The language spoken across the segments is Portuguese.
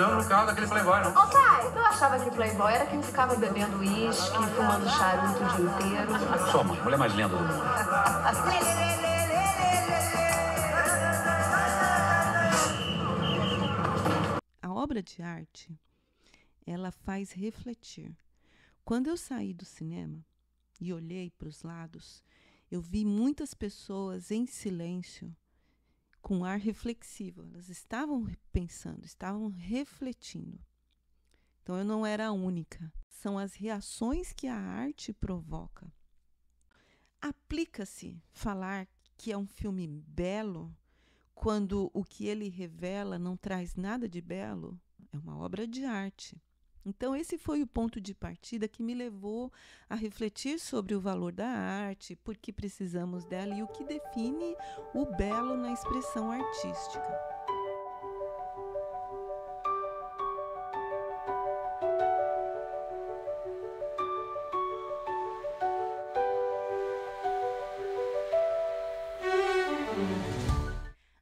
andando no carro daquele playboy, não. Ô pai, tu achava que playboy era quem ficava bebendo uísque, fumando charuto o dia inteiro? Sua mãe, mulher mais linda do mundo. A obra de arte, ela faz refletir. Quando eu saí do cinema e olhei para os lados, eu vi muitas pessoas em silêncio, com ar reflexivo. Elas estavam pensando, estavam refletindo. Então eu não era a única. São as reações que a arte provoca. Aplica-se falar que é um filme belo quando o que ele revela não traz nada de belo? É uma obra de arte. Então, esse foi o ponto de partida que me levou a refletir sobre o valor da arte, por que precisamos dela e o que define o belo na expressão artística.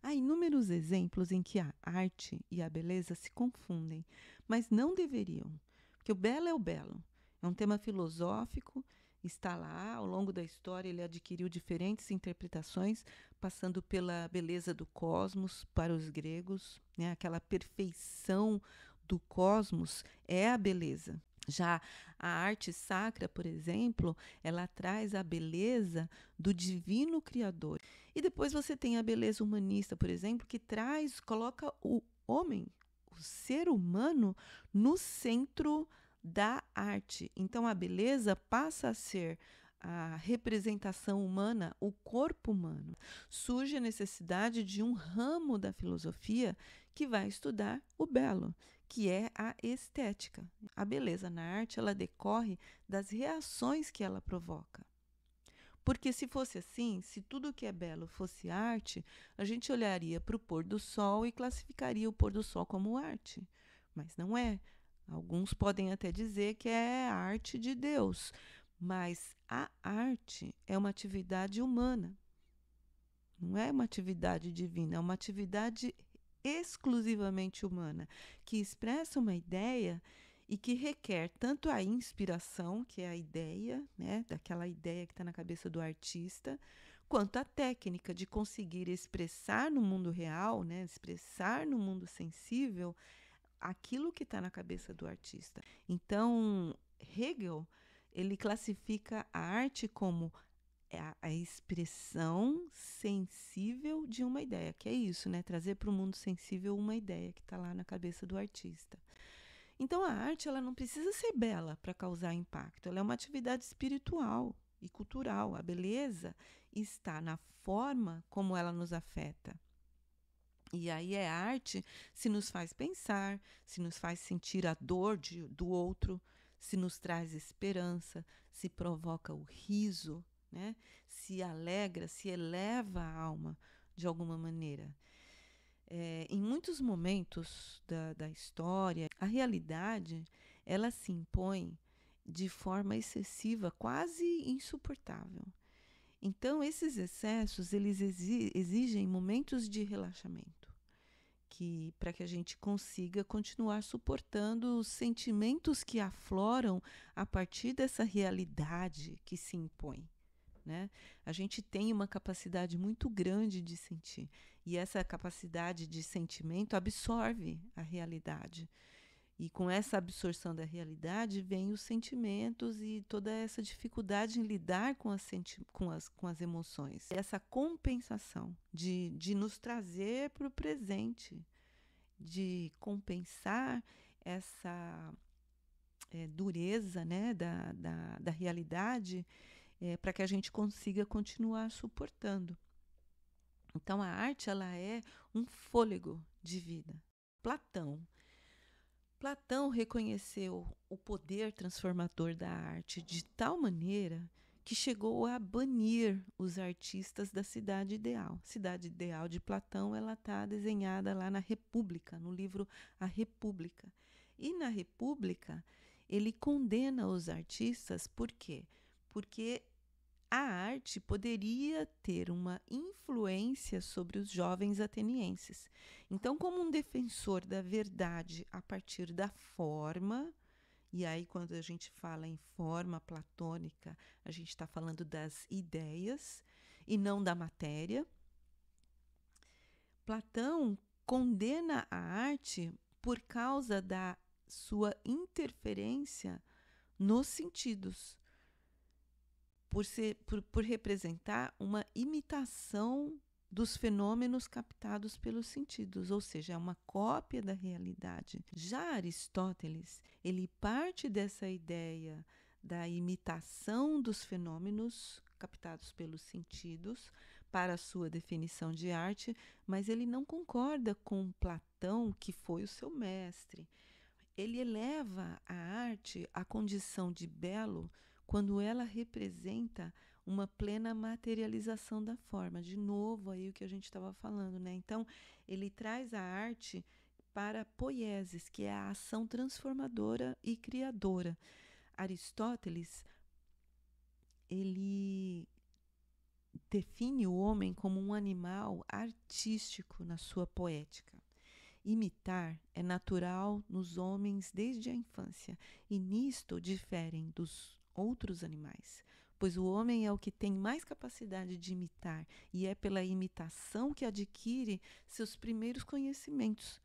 Há inúmeros exemplos em que a arte e a beleza se confundem, mas não deveriam, porque o belo é o belo. É um tema filosófico, está lá, ao longo da história ele adquiriu diferentes interpretações, passando pela beleza do cosmos para os gregos, né? Aquela perfeição do cosmos é a beleza. Já a arte sacra, por exemplo, ela traz a beleza do divino criador. E depois você tem a beleza humanista, por exemplo, que coloca o homem, o ser humano, no centro da arte. Então a beleza passa a ser a representação humana, o corpo humano. Surge a necessidade de um ramo da filosofia que vai estudar o belo, que é a estética. A beleza na arte, ela decorre das reações que ela provoca. Porque se fosse assim, se tudo que é belo fosse arte, a gente olharia para o pôr do sol e classificaria o pôr do sol como arte. Mas não é. Alguns podem até dizer que é a arte de Deus. Mas a arte é uma atividade humana. Não é uma atividade divina, é uma atividade exclusivamente humana, que expressa uma ideia e que requer tanto a inspiração, que é a ideia, né, daquela ideia que está na cabeça do artista, quanto a técnica de conseguir expressar no mundo real, né, expressar no mundo sensível, aquilo que está na cabeça do artista. Então, Hegel, ele classifica a arte como a expressão sensível de uma ideia, que é isso, né? Trazer para o mundo sensível uma ideia que está lá na cabeça do artista. Então, a arte ela não precisa ser bela para causar impacto. Ela é uma atividade espiritual e cultural. A beleza está na forma como ela nos afeta. E aí a arte se nos faz pensar, se nos faz sentir a dor do outro, se nos traz esperança, se provoca o riso, né? Se alegra, se eleva a alma de alguma maneira. Em muitos momentos da história, a realidade ela se impõe de forma excessiva, quase insuportável. Então, esses excessos eles exigem momentos de relaxamento, para que a gente consiga continuar suportando os sentimentos que afloram a partir dessa realidade que se impõe. Né? A gente tem uma capacidade muito grande de sentir, e essa capacidade de sentimento absorve a realidade. E com essa absorção da realidade vem os sentimentos e toda essa dificuldade em lidar com as emoções. Essa compensação de nos trazer para o presente, de compensar essa dureza, né, da realidade, para que a gente consiga continuar suportando. Então, a arte ela é um fôlego de vida. Platão reconheceu o poder transformador da arte de tal maneira que chegou a banir os artistas da cidade ideal. A cidade ideal de Platão ela está desenhada lá na República, no livro A República. E na República ele condena os artistas, por quê? Porque a arte poderia ter uma influência sobre os jovens atenienses. Então, como um defensor da verdade a partir da forma, e aí quando a gente fala em forma platônica, a gente está falando das ideias e não da matéria, Platão condena a arte por causa da sua interferência nos sentidos, por representar uma imitação dos fenômenos captados pelos sentidos, ou seja, é uma cópia da realidade. Já Aristóteles, ele parte dessa ideia da imitação dos fenômenos captados pelos sentidos para a sua definição de arte, mas ele não concorda com Platão, que foi o seu mestre. Ele eleva a arte à condição de belo quando ela representa uma plena materialização da forma. De novo, aí o que a gente estava falando, né? Então, ele traz a arte para a poiesis, que é a ação transformadora e criadora. Aristóteles, ele define o homem como um animal artístico na sua poética. Imitar é natural nos homens desde a infância, e nisto diferem dos outros animais, pois o homem é o que tem mais capacidade de imitar, e é pela imitação que adquire seus primeiros conhecimentos.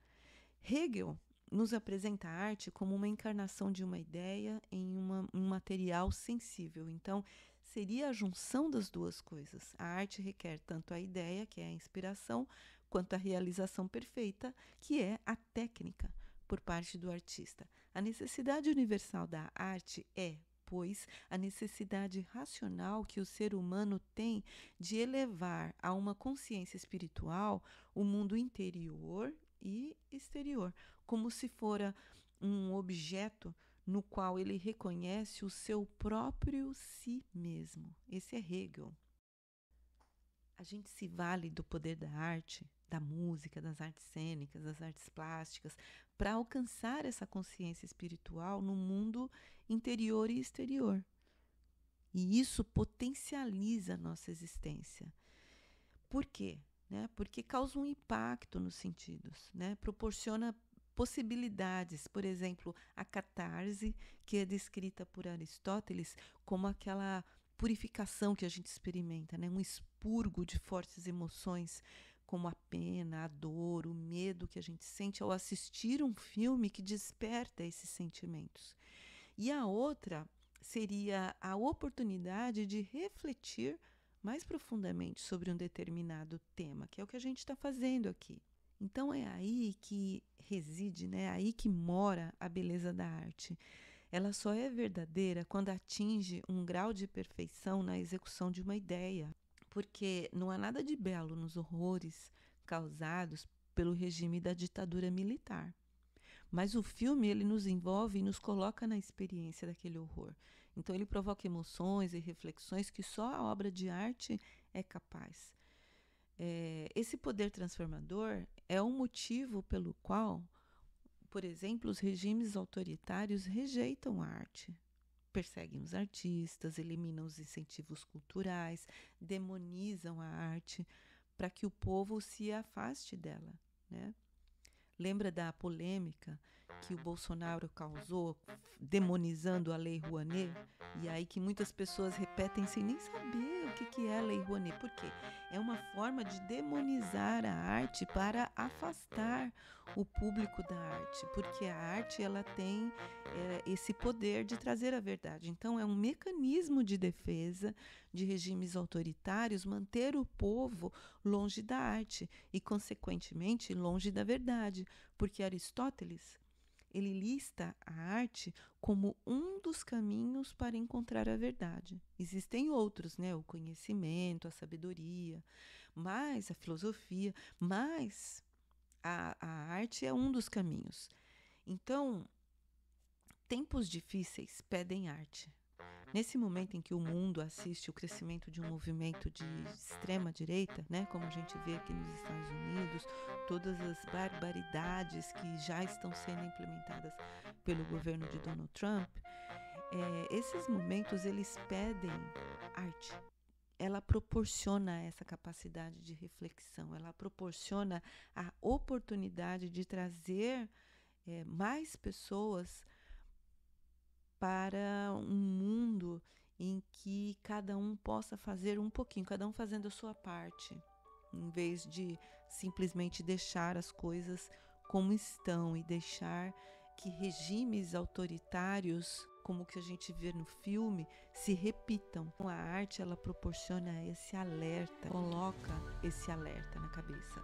Hegel nos apresenta a arte como uma encarnação de uma ideia em um material sensível. Então, seria a junção das duas coisas. A arte requer tanto a ideia, que é a inspiração, quanto a realização perfeita, que é a técnica por parte do artista. A necessidade universal da arte é, pois, a necessidade racional que o ser humano tem de elevar a uma consciência espiritual o mundo interior e exterior, como se fora um objeto no qual ele reconhece o seu próprio si mesmo. Esse é Hegel. A gente se vale do poder da arte, da música, das artes cênicas, das artes plásticas, para alcançar essa consciência espiritual no mundo interior e exterior. E isso potencializa a nossa existência. Por quê? Porque causa um impacto nos sentidos, proporciona possibilidades. Por exemplo, a catarse, que é descrita por Aristóteles como aquela purificação que a gente experimenta, um expurgo de fortes emoções, como a pena, a dor, o medo que a gente sente ao assistir um filme que desperta esses sentimentos. E a outra seria a oportunidade de refletir mais profundamente sobre um determinado tema, que é o que a gente está fazendo aqui. Então é aí que reside, aí que mora a beleza da arte. Ela só é verdadeira quando atinge um grau de perfeição na execução de uma ideia, porque não há nada de belo nos horrores causados pelo regime da ditadura militar. Mas o filme, ele nos envolve e nos coloca na experiência daquele horror. Então ele provoca emoções e reflexões que só a obra de arte é capaz. Esse poder transformador é um motivo pelo qual, por exemplo, os regimes autoritários rejeitam a arte. Perseguem os artistas, eliminam os incentivos culturais, demonizam a arte para que o povo se afaste dela, Lembra da polêmica que o Bolsonaro causou demonizando a Lei Rouanet? E aí que muitas pessoas repetem sem nem saber o que é a Lei Rouanet. Por quê? É uma forma de demonizar a arte para afastar o público da arte, porque a arte ela tem esse poder de trazer a verdade. Então é um mecanismo de defesa de regimes autoritários manter o povo longe da arte e, consequentemente, longe da verdade, porque Aristóteles ele lista a arte como um dos caminhos para encontrar a verdade. Existem outros, o conhecimento, a sabedoria, mas a filosofia, mas a arte é um dos caminhos. Então, tempos difíceis pedem arte. Nesse momento em que o mundo assiste o crescimento de um movimento de extrema-direita, como a gente vê aqui nos Estados Unidos, todas as barbaridades que já estão sendo implementadas pelo governo de Donald Trump, Esses momentos, eles pedem arte. Ela proporciona essa capacidade de reflexão, ela proporciona a oportunidade de trazer mais pessoas para um mundo em que cada um possa fazer um pouquinho, cada um fazendo a sua parte, em vez de simplesmente deixar as coisas como estão e deixar que regimes autoritários, como o que a gente vê no filme, se repitam. A arte, ela proporciona esse alerta, coloca esse alerta na cabeça.